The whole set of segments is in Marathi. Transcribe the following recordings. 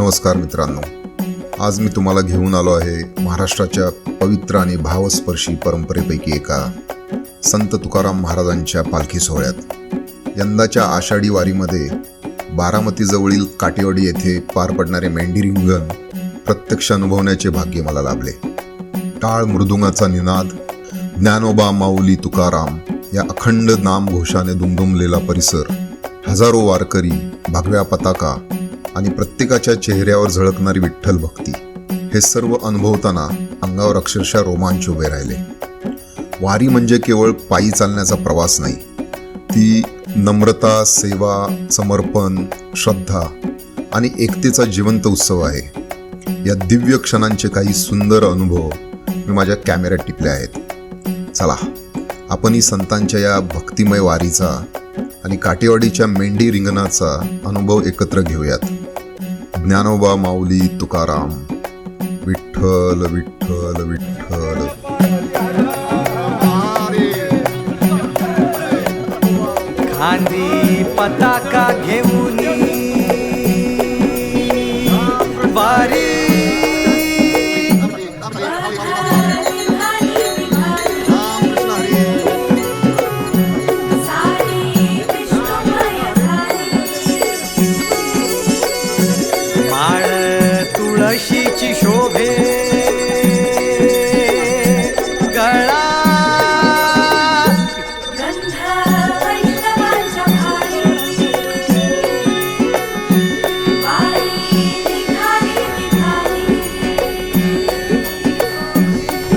नमस्कार मित्रांनो, आज मी तुम्हाला घेऊन आलो आहे महाराष्ट्राच्या पवित्र आणि भावस्पर्शी परंपरेपैकी एका संत तुकाराम महाराजांच्या पालखी सोहळ्यात। यंदाच्या आषाढी वारीमध्ये बारामतीजवळील काटेवाडी येथे पार पडणारे मेंढी रिंगण प्रत्यक्ष अनुभवण्याचे भाग्य मला लाभले। टाळ मृदुंगाचा निनाद, ज्ञानोबा माऊली तुकाराम या अखंड नामघोषाने दुमदुमलेला परिसर, हजारो वारकरी, भगव्या पताका आणि प्रत्येकाच्या चेहऱ्यावर झळकणारी विठ्ठल भक्ती, हे सर्व अनुभवताना अंगावर अक्षरशः रोमांच उभे राहिले। वारी म्हणजे केवळ पायी चालण्याचा प्रवास नाही, ती नम्रता, सेवा, समर्पण, श्रद्धा आणि एकतेचा जिवंत उत्सव आहे। या दिव्य क्षणांचे काही सुंदर अनुभव मी माझ्या कॅमेऱ्यात टिपले आहेत। चला, आपण ही संतांच्या या भक्तिमय वारीचा आणि काटेवाडीच्या मेंढी रिंगणाचा अनुभव एकत्र घेऊयात। ज्ञानोबा माऊली तुकाराम, विठ्ठल विठ्ठल विठ्ठल। खांदी पताका घेऊन वारी माळ तुळशीची शोभे, गळा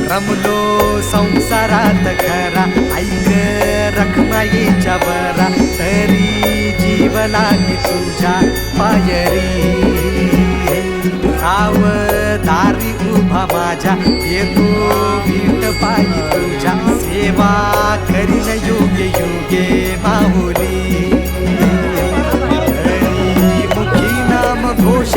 रमलो संसारात खरा, ऐक रखमाईच्या बरा, तरी जीव लागे तुझ्या पायरी। सावधारी उभा माझ्या, येतो वीट पायी तुझ्या, सेवा करीन योगे योगे माऊली। मुखी नाम घोष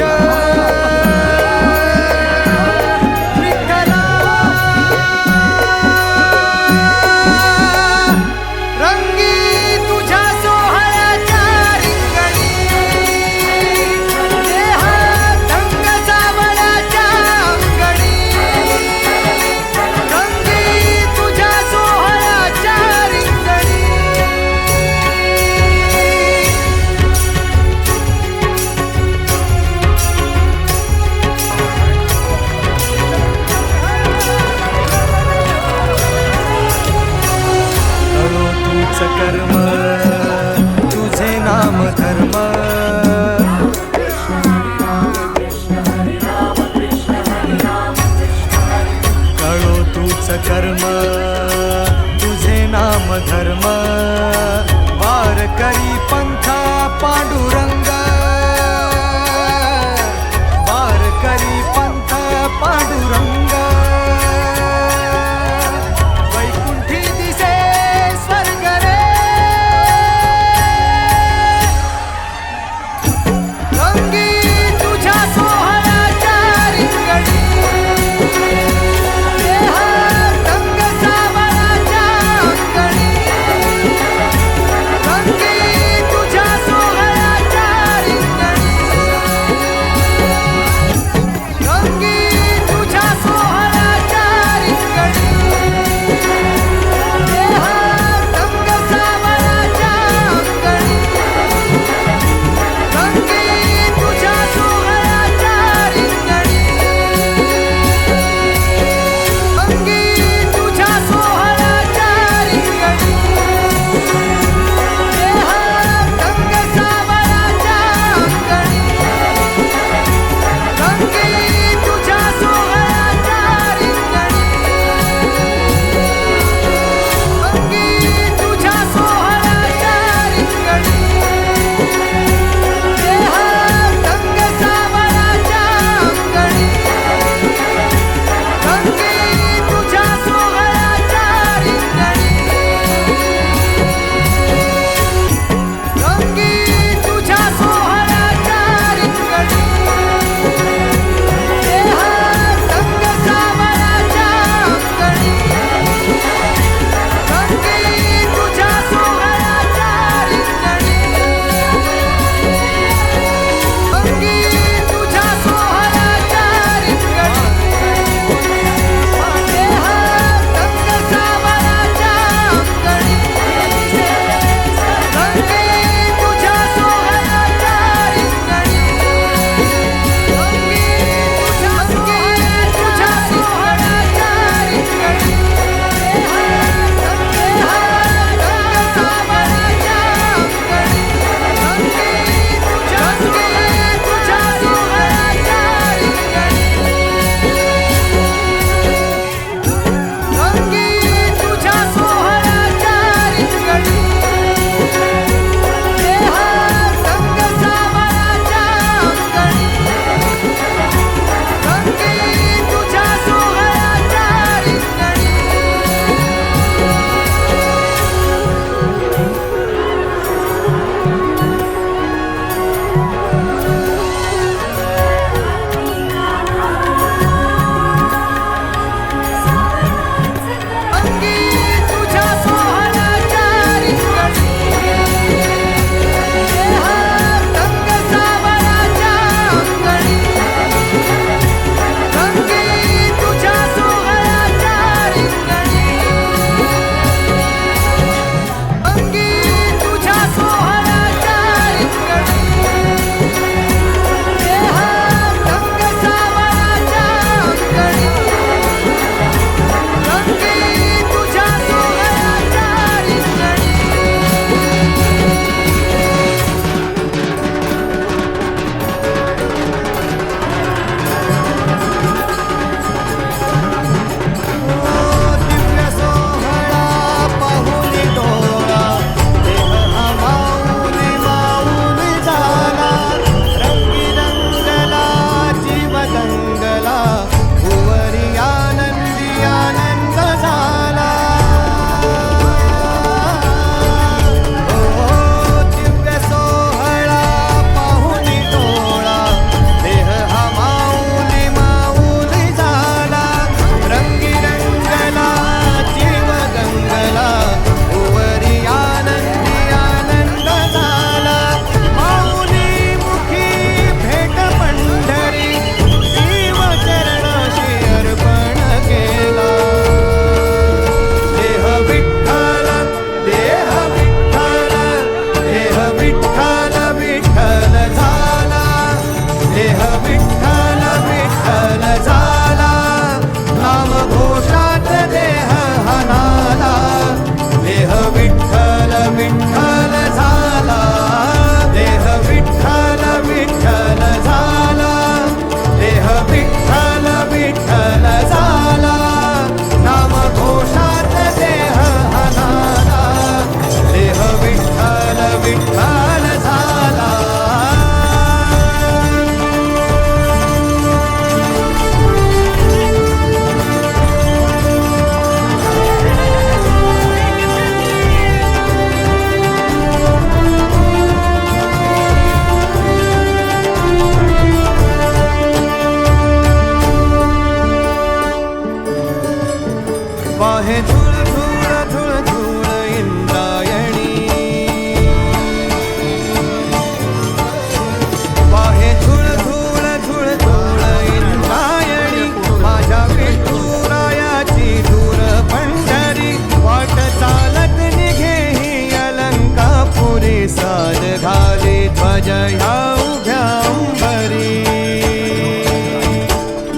ह्या उभ्या अंबरी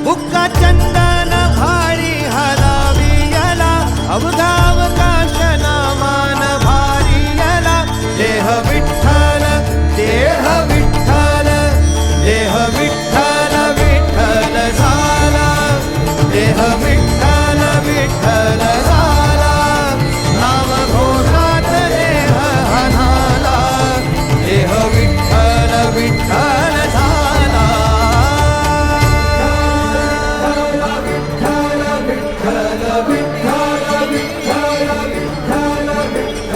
बुक्का चंदन भारी हलावी याला अवघावकाश नामान भारी याला देह विठ्ठल देह विठ्ठल देह विठ्ठल विठ्ठल झाला देह विठ्ठल विठ्ठल झाला नाम घोषात देह हनाला देह विठ्ठल विठ्ठल झाला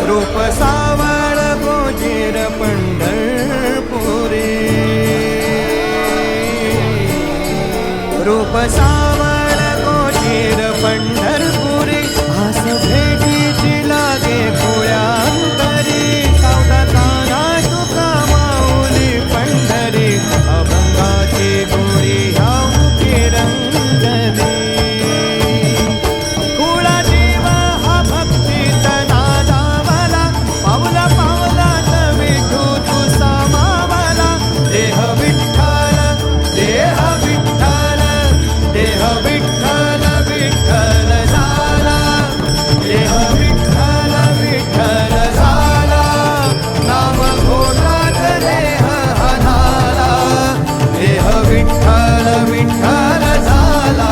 रूप सावळ गोजीर पंढरपुरी रूप सावळ गोजीर पंढरपुरी आस भेटीची लागे पुळ्यांतरी सावधा काना तुका माऊली पंढरी अभंगाची गोडी ह्या मुखी रंगली कुळा जीव हा भक्तीत नादावला पावला पावलात विठू तू सामावला देह विठ्ठल देह विठ्ठल देह विठ्ठल विठ्ठल झाला देह विठ्ठल विठ्ठल झाला नाम घोषात देह हनाला देह विठ्ठल विठ्ठल झाला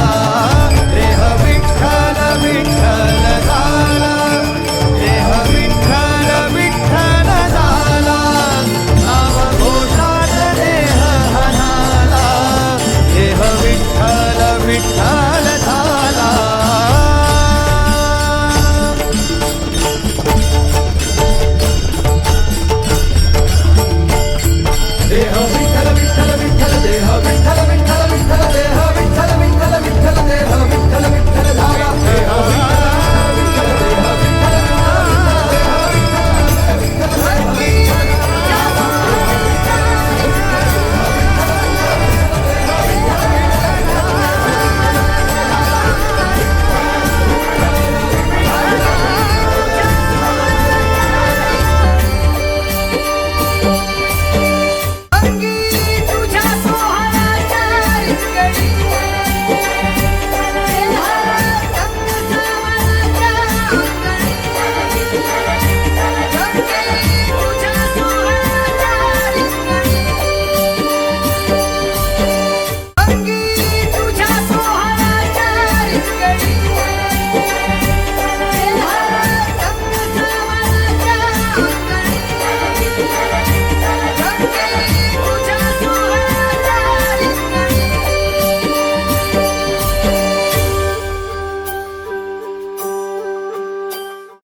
देह विठ्ठल विठ्ठल झाला देह विठ्ठल विठ्ठल झाला नाम घोषात देह हनाला देह विठ्ठल विठ्ठल झाला देह विठ्ठल